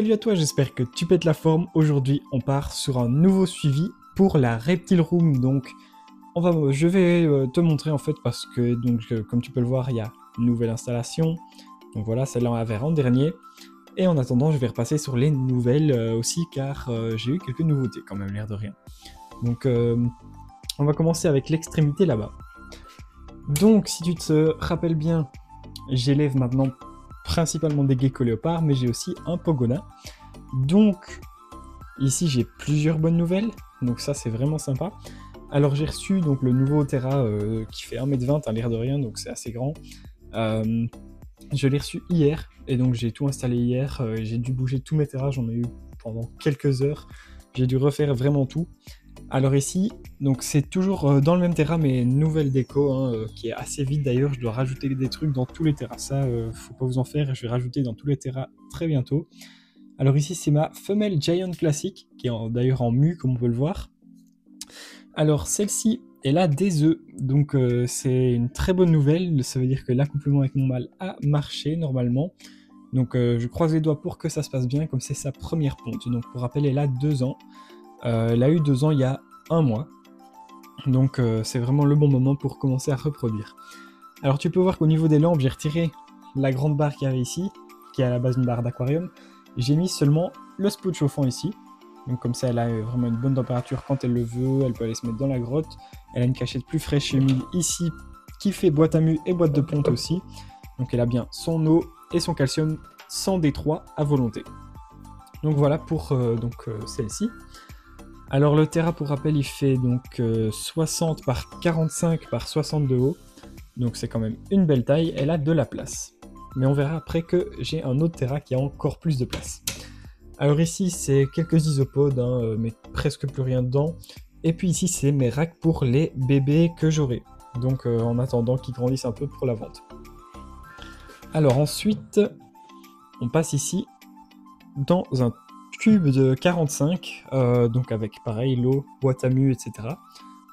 Salut à toi, j'espère que tu pètes la forme. Aujourd'hui, on part sur un nouveau suivi pour la Reptile Room. Donc, je vais te montrer en fait parce que, comme tu peux le voir, il y a une nouvelle installation. Donc voilà, celle-là on avait en dernier. Et en attendant, je vais repasser sur les nouvelles aussi car j'ai eu quelques nouveautés quand même, l'air de rien. Donc, on va commencer avec l'extrémité là-bas. Donc, si tu te rappelles bien, j'élève maintenant principalement des geckos léopards, mais j'ai aussi un pogona. Donc, ici, j'ai plusieurs bonnes nouvelles. Donc ça, c'est vraiment sympa. Alors, j'ai reçu donc, le nouveau Terra qui fait 1m20, à l'air de rien, donc c'est assez grand. Je l'ai reçu hier, et donc j'ai tout installé hier. J'ai dû bouger tous mes Terras, j'en ai eu pendant quelques heures. J'ai dû refaire vraiment tout. Alors ici, donc c'est toujours dans le même terrain, mais nouvelle déco, qui est assez vide d'ailleurs. Je dois rajouter des trucs dans tous les terrains. Ça, faut pas vous en faire. Je vais rajouter dans tous les terrains très bientôt. Alors ici, c'est ma femelle Giant classique, qui est d'ailleurs en mue, comme on peut le voir. Alors celle-ci, elle a des œufs, donc c'est une très bonne nouvelle. Ça veut dire que l'accouplement avec mon mâle a marché normalement. Donc je croise les doigts pour que ça se passe bien, comme c'est sa première ponte. Donc pour rappel, elle a 2 ans. Elle a eu 2 ans il y a 1 mois, donc c'est vraiment le bon moment pour commencer à reproduire. Alors tu peux voir qu'au niveau des lampes, j'ai retiré la grande barre qu'il y avait ici, qui est à la base d'une barre d'aquarium. J'ai mis seulement le spot chauffant ici, donc comme ça elle a vraiment une bonne température quand elle le veut, elle peut aller se mettre dans la grotte. Elle a une cachette plus fraîche et humide ici, qui fait boîte à mue et boîte de ponte aussi, donc elle a bien son eau et son calcium sans détroit à volonté. Donc voilà pour celle-ci. Alors le Terra, pour rappel, il fait donc 60 par 45 par 60 de haut, donc c'est quand même une belle taille, elle a de la place. Mais on verra après que j'ai un autre Terra qui a encore plus de place. Alors ici c'est quelques isopodes, mais presque plus rien dedans. Et puis ici c'est mes racks pour les bébés que j'aurai, donc en attendant qu'ils grandissent un peu pour la vente. Alors ensuite, on passe ici dans un cube de 45, donc avec pareil l'eau, boîte à mue, etc.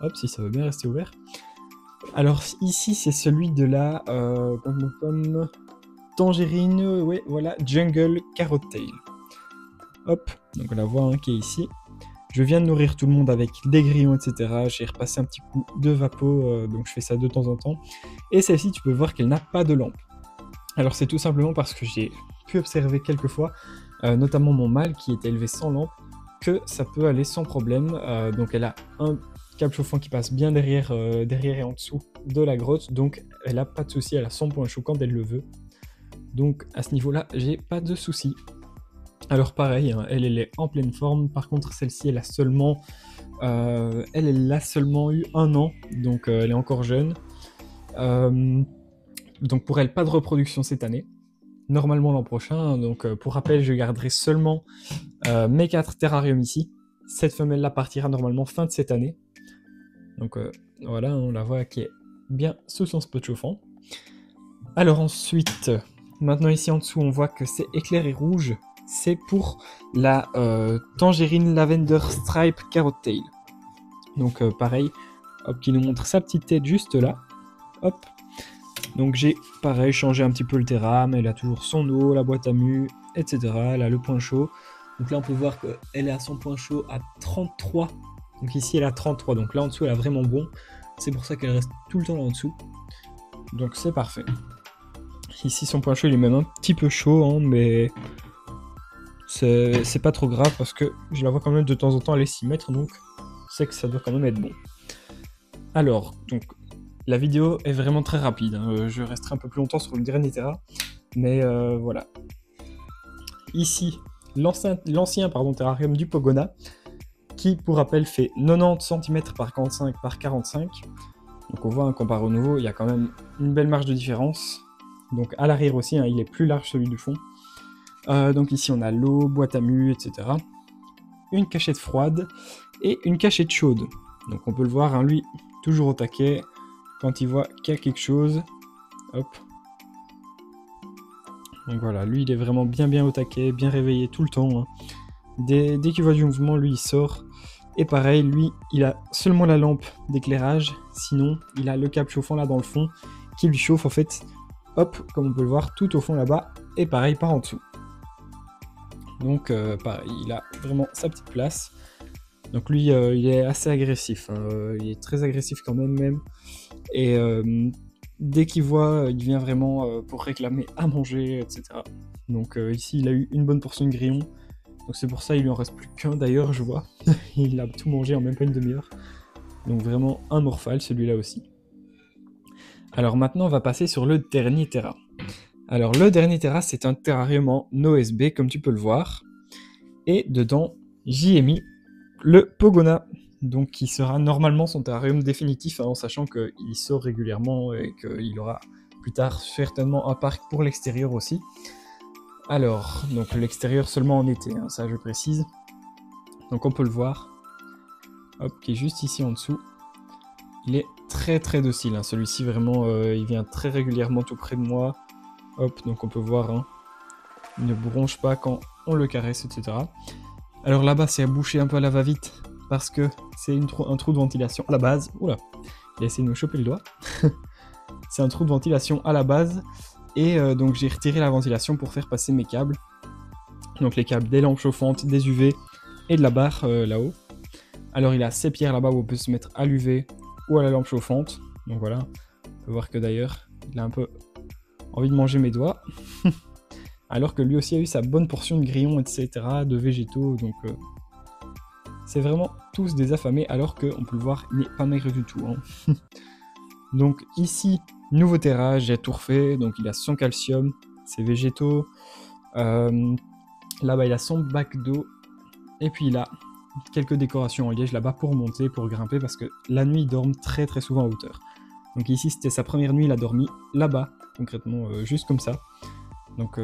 Hop, si ça veut bien rester ouvert. Alors ici c'est celui de la Tangerine, ouais voilà, Jungle Carrot Tail. Hop, donc on la voit qui est ici. Je viens de nourrir tout le monde avec des grillons, etc. J'ai repassé un petit coup de vapeau, donc je fais ça de temps en temps. Et celle-ci, tu peux voir qu'elle n'a pas de lampe. Alors c'est tout simplement parce que j'ai pu observer quelques fois, notamment mon mâle qui est élevé sans lampe, que ça peut aller sans problème. Donc elle a un câble chauffant qui passe bien derrière et en dessous de la grotte, donc elle a pas de souci, elle a son point chaud quand elle le veut. Donc à ce niveau-là, j'ai pas de souci. Alors pareil, elle est en pleine forme. Par contre celle-ci, elle a seulement eu 1 an, donc elle est encore jeune. Donc pour elle, pas de reproduction cette année. Normalement l'an prochain, donc pour rappel, je garderai seulement mes 4 terrariums ici. Cette femelle-là partira normalement fin de cette année. Donc voilà, on la voit qui est bien sous son spot chauffant. Alors ensuite, maintenant ici en dessous, on voit que c'est éclair et rouge. C'est pour la Tangerine Lavender Stripe Carrot Tail. Donc pareil, hop, qui nous montre sa petite tête juste là. Hop. Donc j'ai pareil changé un petit peu le terrain, mais elle a toujours son eau, la boîte à mue, etc. Elle a le point chaud. Donc là on peut voir qu'elle est à son point chaud à 33. Donc ici elle a 33, donc là en dessous elle a vraiment bon. C'est pour ça qu'elle reste tout le temps là en dessous. Donc c'est parfait. Ici son point chaud il est même un petit peu chaud, mais c'est pas trop grave parce que je la vois quand même de temps en temps aller s'y mettre, donc c'est que ça doit quand même être bon. Alors, donc la vidéo est vraiment très rapide, je resterai un peu plus longtemps sur le dernier terrain, mais voilà. Ici, l'ancien terrarium du Pogona, qui pour rappel fait 90 cm par 45 par 45. Donc on voit, comparé au nouveau, il y a quand même une belle marge de différence. Donc à l'arrière aussi, il est plus large celui du fond. Donc ici on a l'eau, boîte à mue, etc. Une cachette froide et une cachette chaude. Donc on peut le voir, lui, toujours au taquet. Quand il voit qu'il y a quelque chose, hop. Donc voilà, lui il est vraiment bien au taquet, bien réveillé tout le temps. Dès qu'il voit du mouvement, lui il sort. Et pareil, lui il a seulement la lampe d'éclairage, sinon il a le câble chauffant là dans le fond, qui lui chauffe en fait, hop, comme on peut le voir, tout au fond là-bas, et pareil par en dessous. Donc pareil, il a vraiment sa petite place. Donc lui, il est assez agressif, hein. Il est très agressif quand même. Et dès qu'il voit, il vient vraiment pour réclamer à manger, etc. Donc ici, il a eu une bonne portion de grillon. Donc c'est pour ça il lui en reste plus qu'un d'ailleurs, je vois. Il a tout mangé en même pas une demi-heure. Donc vraiment un morphale, celui-là aussi. Alors maintenant, on va passer sur le dernier terra. Alors le dernier terra, c'est un terrarium en OSB, comme tu peux le voir. Et dedans, j'y ai mis le Pogona, donc qui sera normalement son terrarium définitif, hein, en sachant qu'il sort régulièrement et qu'il aura plus tard certainement un parc pour l'extérieur aussi. Alors, donc l'extérieur seulement en été, hein, ça je précise. Donc on peut le voir, hop, qui est juste ici en dessous. Il est très très docile, hein, celui-ci vraiment, il vient très régulièrement tout près de moi. Hop, donc on peut voir, hein, il ne bronche pas quand on le caresse, etc. Alors là-bas, c'est à boucher un peu à la va-vite, parce que c'est un trou de ventilation à la base. Oula, il a essayé de me choper le doigt. C'est un trou de ventilation à la base, et donc j'ai retiré la ventilation pour faire passer mes câbles. Donc les câbles des lampes chauffantes, des UV et de la barre là-haut. Alors il a ces pierres là-bas où on peut se mettre à l'UV ou à la lampe chauffante. Donc voilà, on peut voir que d'ailleurs, il a un peu envie de manger mes doigts. Alors que lui aussi a eu sa bonne portion de grillons, etc., de végétaux, donc c'est vraiment tous des affamés, alors qu'on peut le voir, il n'est pas maigre du tout, hein. Donc ici, nouveau terrain, j'ai tout refait, donc il a son calcium, ses végétaux, là-bas il a son bac d'eau, et puis il a quelques décorations en liège là-bas pour monter, pour grimper, parce que la nuit il dort très très souvent en hauteur. Donc ici c'était sa première nuit, il a dormi là-bas, concrètement, juste comme ça. Donc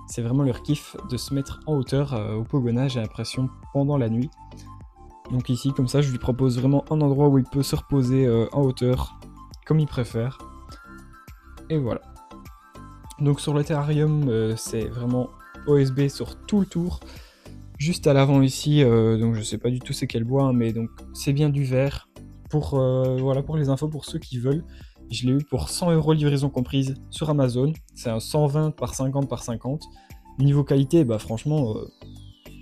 c'est vraiment leur kiff de se mettre en hauteur au Pogona, j'ai l'impression, pendant la nuit. Donc ici, comme ça, je lui propose vraiment un endroit où il peut se reposer en hauteur, comme il préfère. Et voilà. Donc sur le terrarium, c'est vraiment OSB sur tout le tour. Juste à l'avant ici, donc je sais pas du tout c'est quel bois, hein, mais donc c'est bien du verre. Voilà, pour les infos, pour ceux qui veulent. Je l'ai eu pour 100 € livraison comprise sur Amazon. C'est un 120 par 50 par 50. Niveau qualité, bah franchement,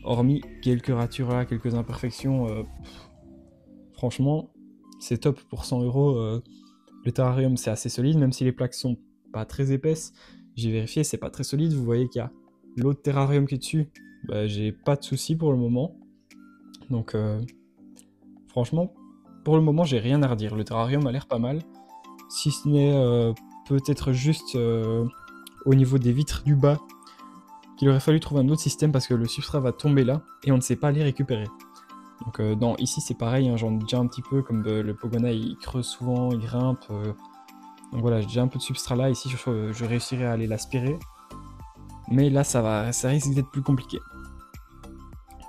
hormis quelques ratures là, quelques imperfections, franchement, c'est top pour 100 €. Le terrarium, c'est assez solide, même si les plaques sont pas très épaisses. J'ai vérifié, c'est pas très solide. Vous voyez qu'il y a l'autre terrarium qui est dessus. Bah, j'ai pas de soucis pour le moment. Donc, franchement, pour le moment, j'ai rien à redire. Le terrarium a l'air pas mal. Si ce n'est peut-être juste au niveau des vitres du bas, qu'il aurait fallu trouver un autre système parce que le substrat va tomber là et on ne sait pas les récupérer. Donc ici c'est pareil, hein, j'en ai déjà un petit peu, comme le Pogona il creuse souvent, il grimpe. Donc voilà, j'ai déjà un peu de substrat là, ici je réussirai à aller l'aspirer. Mais là ça risque d'être plus compliqué.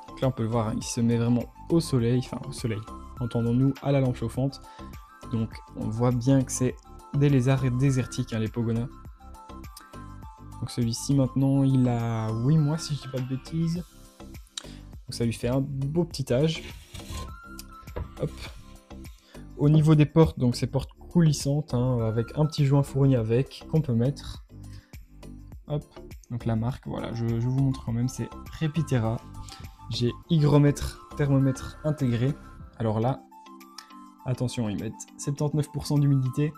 Donc là on peut le voir, hein, il se met vraiment au soleil, entendons-nous à la lampe chauffante. Donc on voit bien que c'est des lézards désertiques, hein, les Pogona. Donc celui-ci maintenant il a 8 mois si je dis pas de bêtises. Donc ça lui fait un beau petit âge. Hop. Au niveau des portes, donc ces portes coulissantes, hein, avec un petit joint fourni avec, qu'on peut mettre. Hop. Donc la marque, voilà, je vous montre quand même, c'est Repitera. J'ai hygromètre, thermomètre intégré. Alors là, attention, ils mettent 79% d'humidité.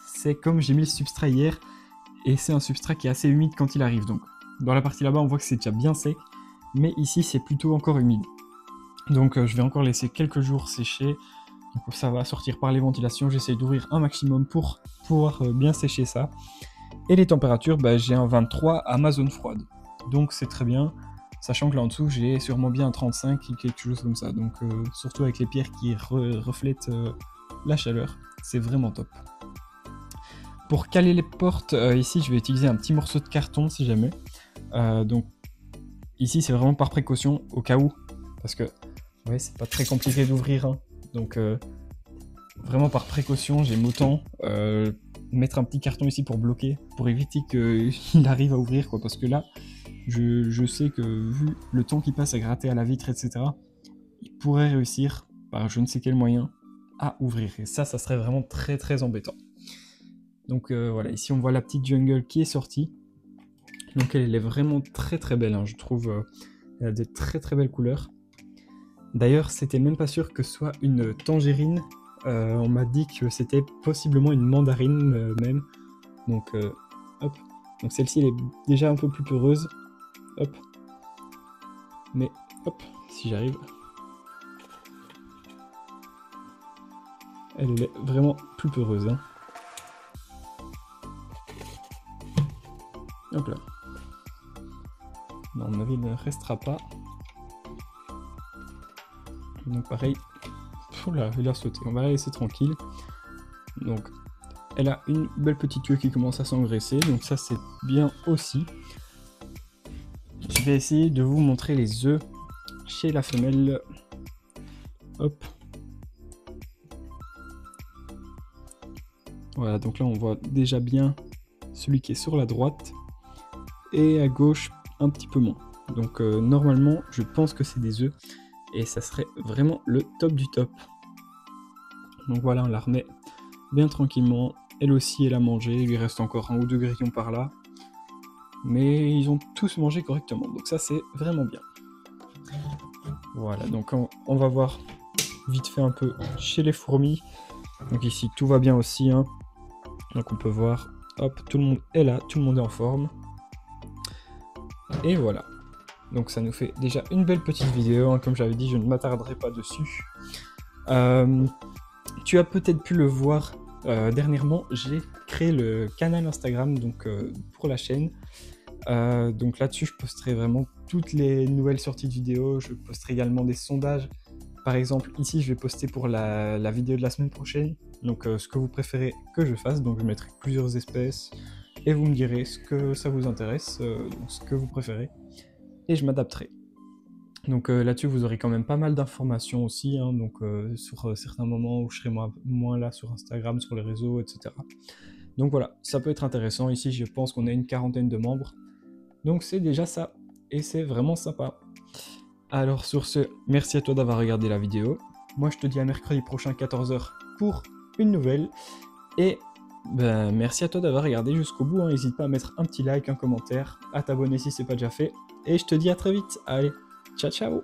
C'est comme j'ai mis le substrat hier, et c'est un substrat qui est assez humide quand il arrive. Donc dans la partie là-bas, on voit que c'est déjà bien sec, mais ici c'est plutôt encore humide. Donc je vais encore laisser quelques jours sécher. Donc ça va sortir par les ventilations. J'essaie d'ouvrir un maximum pour pouvoir bien sécher ça. Et les températures, bah, j'ai un 23 Amazon froide. Donc c'est très bien. Sachant que là en dessous, j'ai sûrement bien un 35, quelque chose comme ça. Donc surtout avec les pierres qui reflètent la chaleur, c'est vraiment top. Pour caler les portes, ici je vais utiliser un petit morceau de carton si jamais. Donc ici c'est vraiment par précaution, au cas où. Parce que ouais, c'est pas très compliqué d'ouvrir. Hein. Donc vraiment par précaution, j'aime autant mettre un petit carton ici pour bloquer, pour éviter qu'il arrive à ouvrir, quoi. Parce que là, je sais que vu le temps qu'il passe à gratter à la vitre, etc., il pourrait réussir, par je ne sais quel moyen, à ouvrir. Et ça serait vraiment très très embêtant. Donc voilà, ici on voit la petite jungle qui est sortie. Donc elle est vraiment très très belle, hein. Je trouve Elle a de très très belles couleurs. D'ailleurs, c'était même pas sûr que ce soit une tangerine. On m'a dit que c'était possiblement une mandarine même. Donc, hop. Donc celle-ci, elle est déjà un peu plus peureuse. Hop. Mais, hop, si j'arrive. Elle est vraiment plus peureuse. Hein. Hop là. Non, à mon avis, il ne restera pas. Donc pareil. Oula, il a sauté. On va la laisser tranquille. Donc, elle a une belle petite queue qui commence à s'engraisser. Donc ça, c'est bien aussi. Je vais essayer de vous montrer les œufs chez la femelle. Hop. Voilà, donc là, on voit déjà bien celui qui est sur la droite. Et à gauche, un petit peu moins. Donc normalement, je pense que c'est des œufs. Et ça serait vraiment le top du top. Donc voilà, on la remet bien tranquillement. Elle aussi, elle a mangé. Il lui reste encore 1 ou 2 grillons par là. Mais ils ont tous mangé correctement. Donc ça, c'est vraiment bien. Voilà, donc on va voir vite fait un peu chez les fourmis. Donc ici, tout va bien aussi. Hein. Donc on peut voir, hop, tout le monde est là. Tout le monde est en forme. Et voilà. Donc ça nous fait déjà une belle petite vidéo. Hein. Comme j'avais dit, je ne m'attarderai pas dessus. Tu as peut-être pu le voir dernièrement, j'ai créé le canal Instagram donc, pour la chaîne. Donc là-dessus, je posterai vraiment toutes les nouvelles sorties de vidéos. Je posterai également des sondages. Par exemple, ici, je vais poster pour la vidéo de la semaine prochaine. Donc ce que vous préférez que je fasse. Donc je mettrai plusieurs espèces. Et vous me direz ce que ça vous intéresse, ce que vous préférez. Et je m'adapterai. Donc là-dessus, vous aurez quand même pas mal d'informations aussi, hein, donc sur certains moments où je serai moins là sur Instagram, sur les réseaux, etc. Donc voilà, ça peut être intéressant. Ici, je pense qu'on a une 40aine de membres. Donc c'est déjà ça, et c'est vraiment sympa. Alors sur ce, merci à toi d'avoir regardé la vidéo. Moi, je te dis à mercredi prochain, 14h, pour une nouvelle. Et ben, merci à toi d'avoir regardé jusqu'au bout. N'hésite pas à mettre un petit like, un commentaire, à t'abonner si c'est pas déjà fait. Et je te dis à très vite. Allez, ciao ciao!